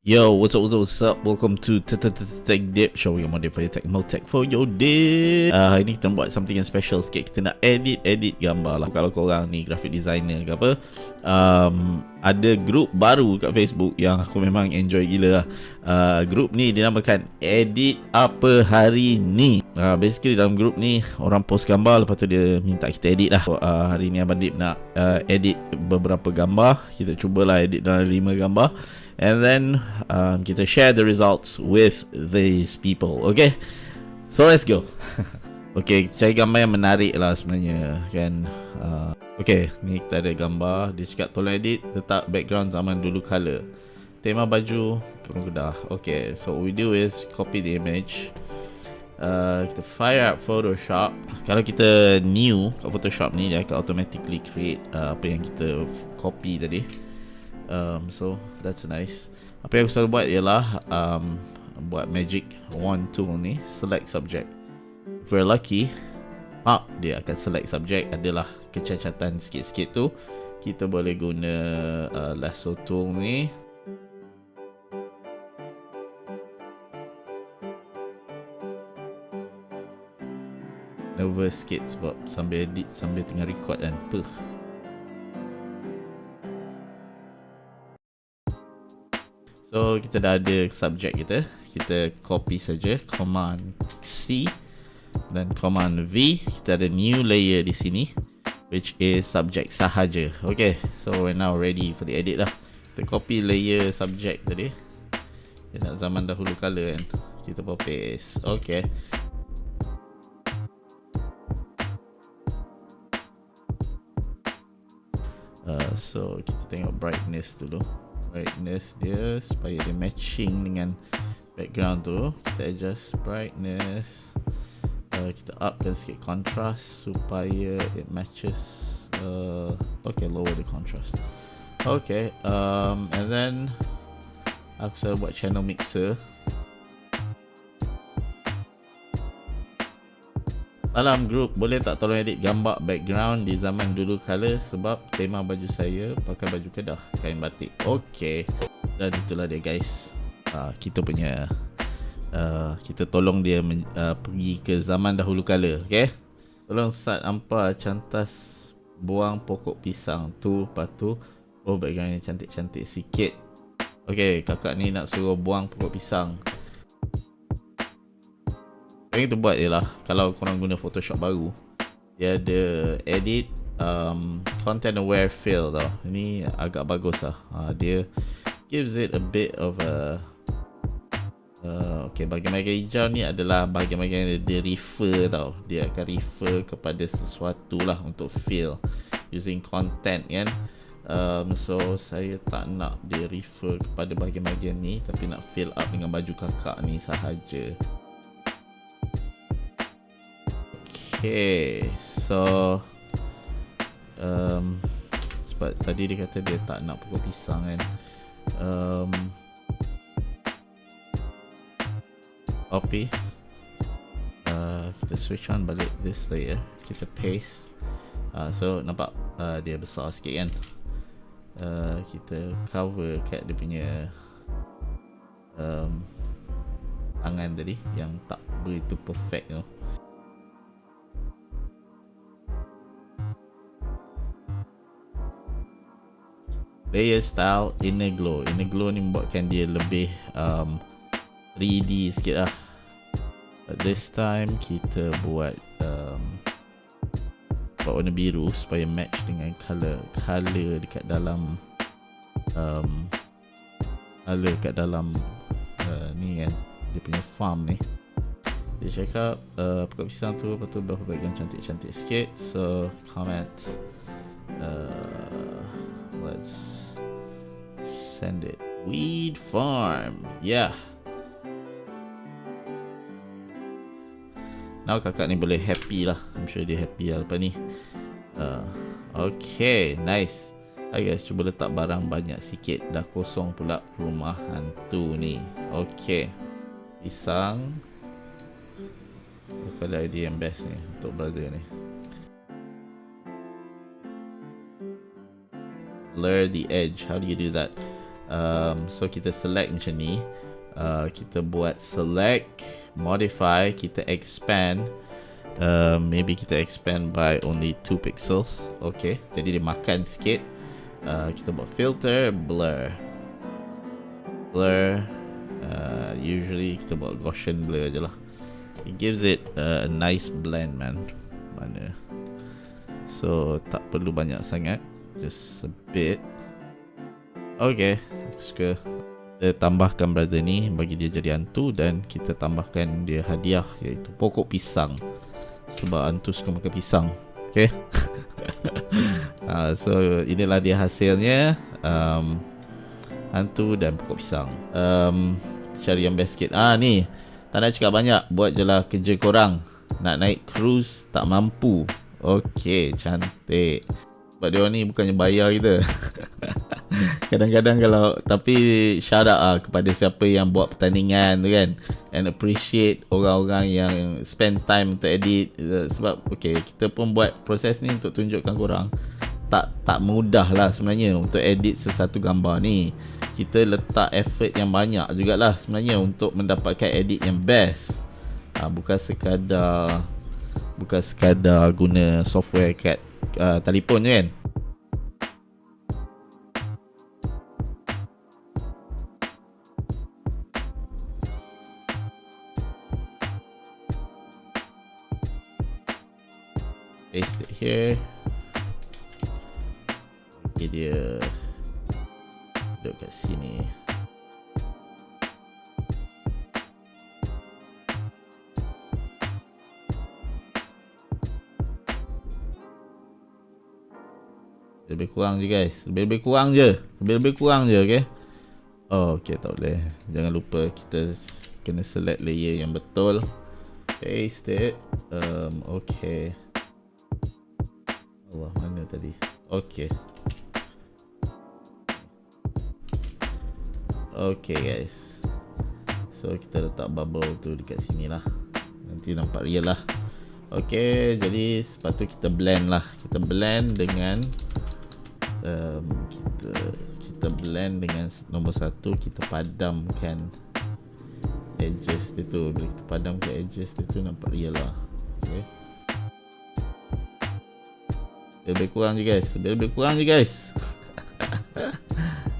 Yo, what's up, what's up? Welcome to Tech Dip, showing you modified tech, more tech for your dip. Hari ni kita buat something yang special sikit. Kita nak edit gambar lah. Kalau korang ni graphic designer ke apa, ada group baru kat Facebook yang aku memang enjoy gila lah. Group ni dinamakan Edit Apa Hari Ni. Basically dalam group ni orang post gambar, lepas tu dia minta kita edit lah. Hari ni Abang Dip nak edit beberapa gambar. Kita cubalah edit dalam 5 gambar. And then kita share the results with these people. Okay, so let's go. Okay, cari gambar yang menarik lah sebenarnya kan. Okay, ni kita ada gambar. Dia cakap tolong edit, letak background zaman dulu color, tema baju kemudah. Okay, so what we do is copy the image. Kita fire up Photoshop. Kalau kita new kat Photoshop ni, dia akan automatically create apa yang kita copy tadi. So that's nice. Apa yang aku selalu buat ialah buat magic wand tool ni, select subject. If we're lucky, dia akan select subject. Adalah kecacatan sikit-sikit tu, kita boleh guna lasso tool ni. Nervous sikit sebab sambil edit, sambil tengah record kan. So kita dah ada subject kita. Kita copy saja, Command C dan Command V. Kita ada new layer di sini, which is subject sahaja. Okay, so we're now ready for the edit lah. Kita copy layer subject tadi. Dia nak zaman dahulu color kan. Kita paste. Okay. So kita tengok brightness dulu. Brightness dia supaya dia matching dengan background tu. Kita adjust brightness. Kita upkan sikit contrast supaya it matches. Okay, lower the contrast. Okay, and then aku selalu buat channel mixer. Salam group, boleh tak tolong edit gambar background di zaman dulu color, sebab tema baju saya pakai baju kedah, kain batik. Okay, dan itulah dia guys. Kita punya kita tolong dia pergi ke zaman dahulu color. Okay, tolong start ampa cantas buang pokok pisang tu. Lepas tu background yang cantik-cantik sikit. Okay, kakak ni nak suruh buang pokok pisang. Yang kita buat ialah, kalau korang guna Photoshop baru, dia ada edit content aware fill tau. Ini agak bagus lah. Dia gives it a bit of a okay, bahagian-bahagian hijau ni adalah bahagian-bahagian yang dia refer tau. Dia akan refer kepada sesuatu lah untuk fill using content kan. So saya tak nak dia refer kepada bahagian-bahagian ni, tapi nak fill up dengan baju kakak ni sahaja. Okay, so sebab tadi dia kata dia tak nak pokok pisang kan. Copy. Kita switch on balik this layer. Kita paste. So nampak dia besar sikit kan. Kita cover kat dia punya tangan tadi yang tak begitu perfect tu. Layer style inner glow. Inner glow ni membuatkan dia lebih 3D sikit lah. But this time kita buat warna biru supaya match dengan color dekat dalam color kat dalam ni kan, dia punya farm ni. Dia cakap pokok pisang tu, lepas tu beberapa bahagian cantik-cantik sikit. So comment, let's send it. Weed farm. Yeah. Now kakak ni boleh happy lah. I'm sure dia happy lah lepas ni. Okay, nice. Hai guys, cuba letak barang banyak sikit. Dah kosong pula rumah hantu ni. Okay, pisang. Aku ada idea yang best ni untuk brother ni. Blur the edge. How do you do that? So kita select macam ni. Kita buat select, modify, kita expand. Maybe kita expand by only 2 pixels. Okay, jadi dia makan sikit. Kita buat filter, blur. Usually kita buat Gaussian blur je lah. It gives it a nice blend, man. Mana? So tak perlu banyak sangat, just a bit. Okay, suka. Kita tambahkan brother ni, bagi dia jadi hantu. Dan kita tambahkan dia hadiah, iaitu pokok pisang. Sebab hantu suka makan pisang. Okay. So inilah dia hasilnya, hantu dan pokok pisang. Cari yang best sikit. Ni, tak nak cakap banyak, buat je lah kerja korang. Nak naik cruise tak mampu. Okay, cantik. Sebab dia orang ni bukannya bayar kita. Kadang-kadang kalau, tapi shout out lah kepada siapa yang buat pertandingan tu kan, and appreciate orang-orang yang spend time untuk edit. Sebab okay, kita pun buat proses ni untuk tunjukkan korang tak mudah lah sebenarnya untuk edit sesuatu gambar ni. Kita letak effort yang banyak jugalah sebenarnya untuk mendapatkan edit yang best. Bukan sekadar guna software kat telefon je kan. Paste it here. Okay, dia duduk kat sini. Lebih kurang je guys. Lebih kurang je, okay. Okay, tak boleh. Jangan lupa kita kena select layer yang betul. Paste it. Okay. Allah, mana tadi? Okay. Okay guys. So kita letak bubble tu dekat sini lah. Nanti nampak real lah. Okay, jadi sepatutnya kita blend lah. Kita blend dengan kita blend dengan nombor 1. Kita padamkan edges dia tu. Bila kita padamkan edges dia tu, nampak real lah. Okay. Lebih kurang je guys.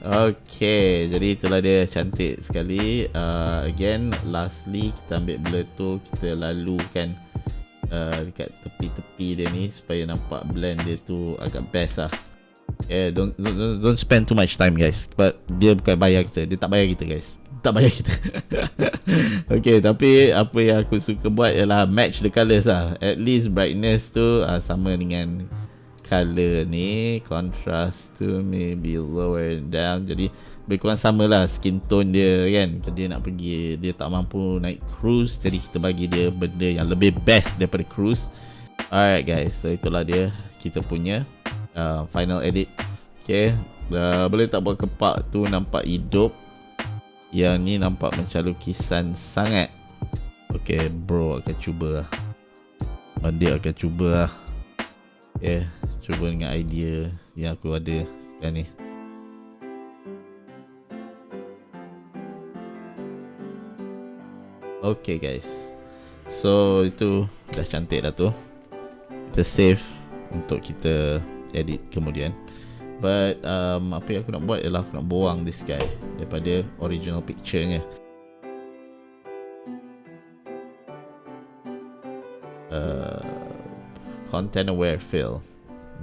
Okay, jadi itulah dia, cantik sekali. Again, lastly kita ambil blur tu, kita lalukan dekat tepi-tepi dia ni supaya nampak blend dia tu agak best lah. Yeah, don't spend too much time guys. But dia bukan bayar kita, dia tak bayar kita guys. Tak bayar kita. Okay, tapi apa yang aku suka buat ialah match the colours lah. At least brightness tu sama dengan color ni, contrast tu maybe lower and down. Jadi lebih kurang sama lah skin tone dia kan. Dia nak pergi, dia tak mampu naik cruise, jadi kita bagi dia benda yang lebih best daripada cruise. Alright guys, so itulah dia kita punya final edit. Okay, boleh tak buat kepak tu nampak hidup. Yang ni nampak macam lukisan sangat. Okay bro, akan cuba lah. Dia akan cuba lah. Okay, cuba dengan idea yang aku ada sekarang ni. Okay guys, so itu dah cantik dah tu. Kita save untuk kita edit kemudian. But apa yang aku nak buat ialah aku nak buang this guy daripada original picture-nya. Content aware fill.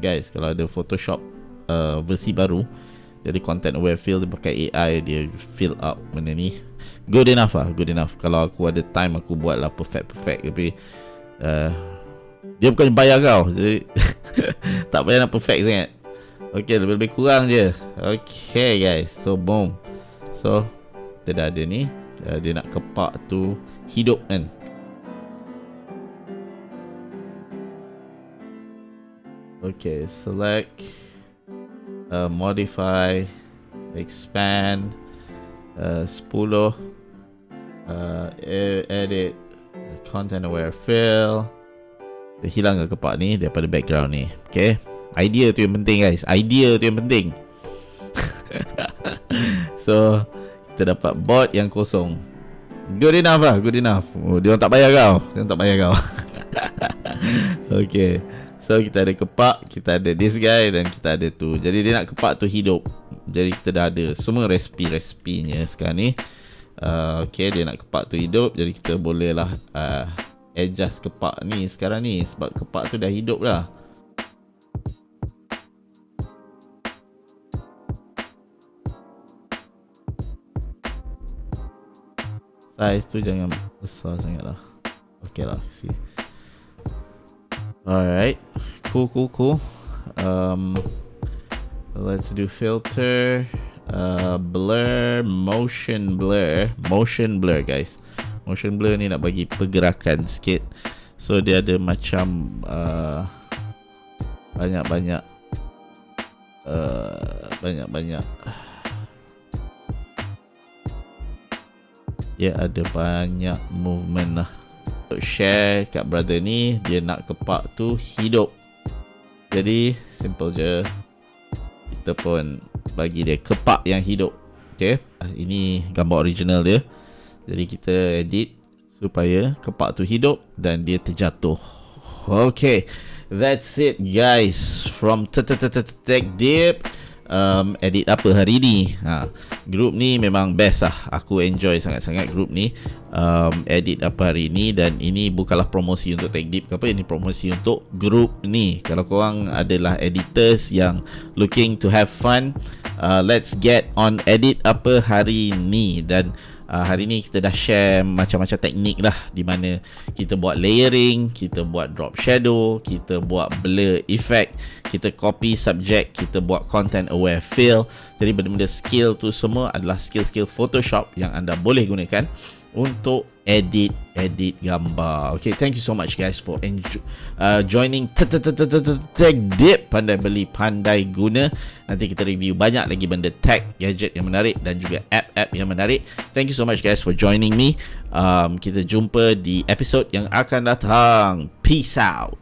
Guys, kalau ada Photoshop versi baru, jadi content aware fill dia pakai AI, dia fill up benda ni. Good enough lah, good enough. Kalau aku ada time aku buat lah perfect. Tapi dia bukan bayar kau, jadi tak payah nak perfect sangat. Okay, lebih kurang je. Okay guys, so boom. So kita dah ada ni. Dia nak kepak tu hidup kan. Okay, select, modify, expand, 10, edit, content aware fill. Kita hilangkan kepak ni daripada background ni. Okay, idea tu yang penting guys, idea tu yang penting. So kita dapat bot yang kosong. Good enough lah, good enough. Dia orang tak bayar kau. Okay, so kita ada kepak, kita ada this guy, dan kita ada tu. Jadi dia nak kepak tu hidup. Jadi kita dah ada semua resipi-resipinya sekarang ni. Okay, dia nak kepak tu hidup. Jadi kita boleh lah adjust kepak ni sekarang ni, sebab kepak tu dah hidup lah. Size tu jangan besar sangat lah. Okay lah, see. Alright, cool. Let's do filter, blur, motion blur guys. Motion blur ni nak bagi pergerakan sikit. So dia ada macam banyak dia ada banyak movement lah. Share kat brother ni, dia nak kepak tu hidup. Jadi simple je, kita pun bagi dia kepak yang hidup. Okay, ini gambar original dia. Jadi kita edit supaya kepak tu hidup dan dia terjatuh. Okay, that's it guys from Tech Dip. Edit apa hari ni. Group ni memang best lah. Aku enjoy sangat-sangat group ni. Edit apa hari ni. Dan ini bukanlah promosi untuk Tech Dip ke apa. Ini promosi untuk group ni. Kalau korang adalah editors yang looking to have fun, let's get on edit apa hari ni. Dan hari ni kita dah share macam-macam teknik lah, di mana kita buat layering, kita buat drop shadow, kita buat blur effect, kita copy subject, kita buat content aware fill. Jadi benda-benda skill tu semua adalah skill-skill Photoshop yang anda boleh gunakan untuk edit gambar. Okay, thank you so much guys for joining Tech Dip. Pandai beli, pandai guna. Nanti kita review banyak lagi benda tech, gadget yang menarik dan juga app-app yang menarik. Thank you so much guys for joining me. Kita jumpa di episod yang akan datang. Peace out.